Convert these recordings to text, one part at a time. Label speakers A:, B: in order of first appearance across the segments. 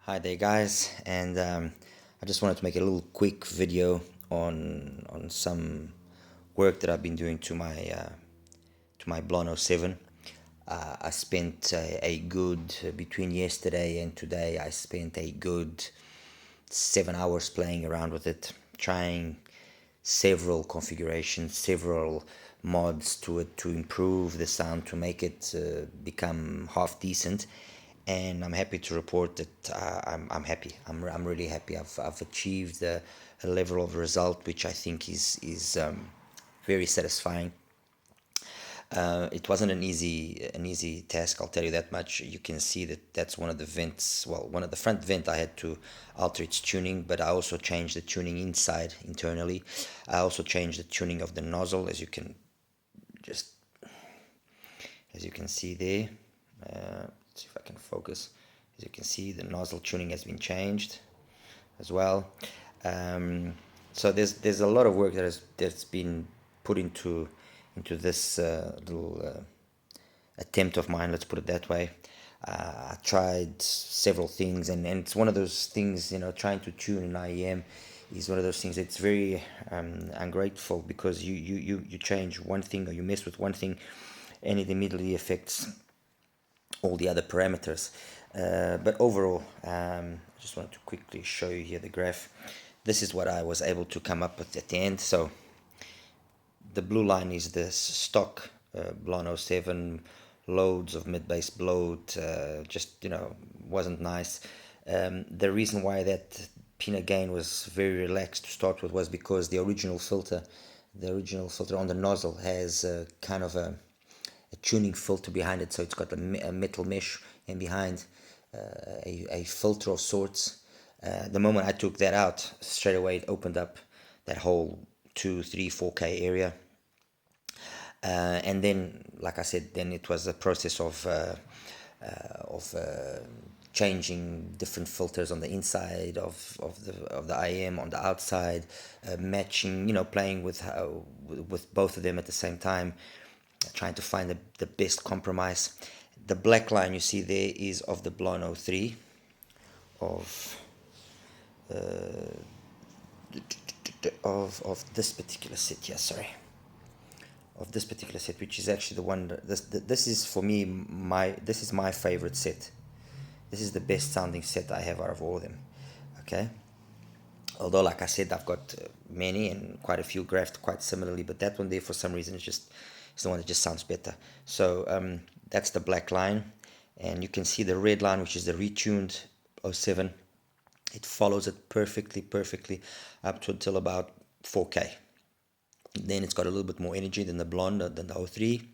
A: Hi there, guys, and I just wanted to make a little quick video on some work that I've been doing to my BLON 07. I spent a good between yesterday and today. I spent a good 7 hours playing around with it, trying several configurations, several mods to it to improve the sound, to make it become half decent. And I'm happy to report that I'm happy. I'm really happy. I've achieved a level of result which I think is very satisfying. It wasn't an easy task, I'll tell you that much. You can see that that's one of the vents. Well, one of the front vent I had to alter its tuning, but I also changed the tuning inside internally. I also changed the tuning of the nozzle, just as you can see there. Let's see if I can focus. As you can see, the nozzle tuning has been changed as well. So there's a lot of work that's been put into this little attempt of mine. Let's put it that way. I tried several things, and it's one of those things. Trying to tune an IEM is one of those things that's very ungrateful, because you change one thing, or you mess with one thing, and it immediately affects all the other parameters. But overall, I just wanted to quickly show you here the graph. This is what I was able to come up with at the end. So the blue line is the stock BLON 07, loads of mid-bass bloat, just wasn't nice. The reason why that peanut gain was very relaxed to start with was because the original filter on the nozzle has kind of a tuning filter behind it. So it's got a metal mesh, and behind a filter of sorts. The moment I took that out, straight away it opened up that whole 2, 3, 4K area. And then, like I said, then it was a process of changing different filters on the inside of the IM, on the outside, matching, playing with both of them at the same time, trying to find the best compromise. The black line you see there is of the BLON 03 of this particular set here. Sorry, of this particular set, which is actually the one. This is for me this is my favorite set. This is the best sounding set I have out of all of them. Okay. Although, like I said, I've got many, and quite a few graphed quite similarly, but that one there, for some reason, it's the one that just sounds better. So that's the black line, and you can see the red line, which is the Retuned 07. It follows it perfectly up to until about 4K. Then it's got a little bit more energy than the BLON, than the 03.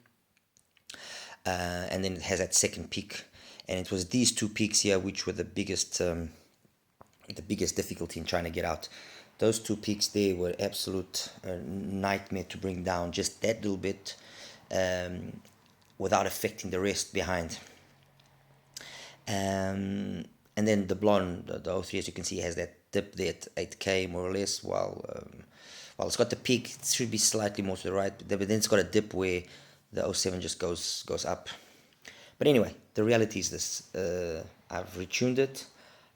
A: And then it has that second peak, and it was these two peaks here which were the biggest difficulty in trying to get out. Those two peaks there were absolute nightmare to bring down, just that little bit, without affecting the rest behind. And then the BLON, the 03, as you can see, has that dip there at 8K more or less, while it's got the peak. It should be slightly more to the right, but then it's got a dip where the 07 just goes up. But anyway, the reality is this. I've retuned it.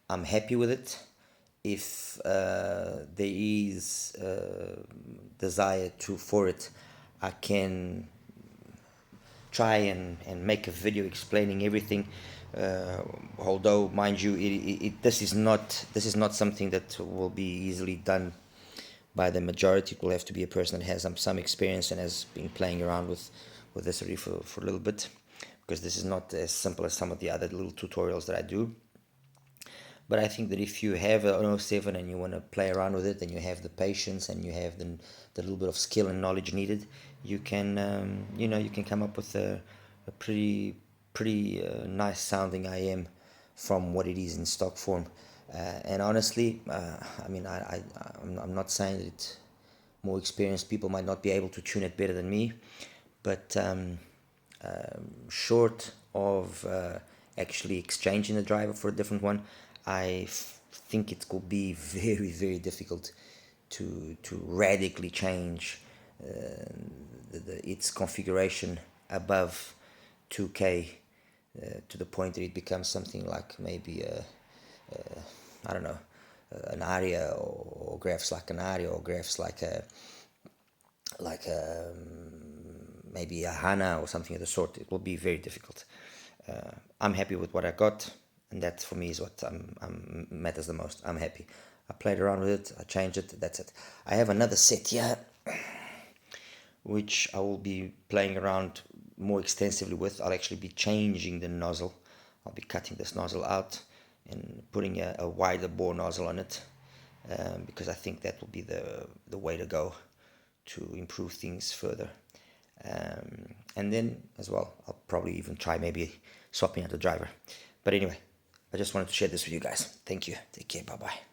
A: I'm happy with it. If there is desire for it, I can try and make a video explaining everything. Although, mind you, this is not something that will be easily done by the majority. It will have to be a person that has some experience and has been playing around with this already for a little bit, because this is not as simple as some of the other little tutorials that I do. But I think that if you have an 07 and you want to play around with it, and you have the patience, and you have the little bit of skill and knowledge needed, you can you can come up with a pretty nice sounding IM from what it is in stock form. And honestly, I mean, I'm not saying that more experienced people might not be able to tune it better than me, but short of actually exchanging the driver for a different one, I think it could be very difficult to radically change its configuration above 2K to the point that it becomes something like maybe a I don't know, an aria or graphs like an aria or graphs like maybe a hana or something of the sort. It will be very difficult. I'm happy with what I got, and that for me is what matters the most. I'm happy. I played around with it, I changed it, that's it. I have another set here which I will be playing around more extensively with. I'll actually be changing the nozzle. I'll be cutting this nozzle out and putting a wider bore nozzle on it, because I think that will be the way to go to improve things further. And then as well, I'll probably even try maybe swapping out the driver. But anyway, I just wanted to share this with you guys. Thank you. Take care. Bye bye.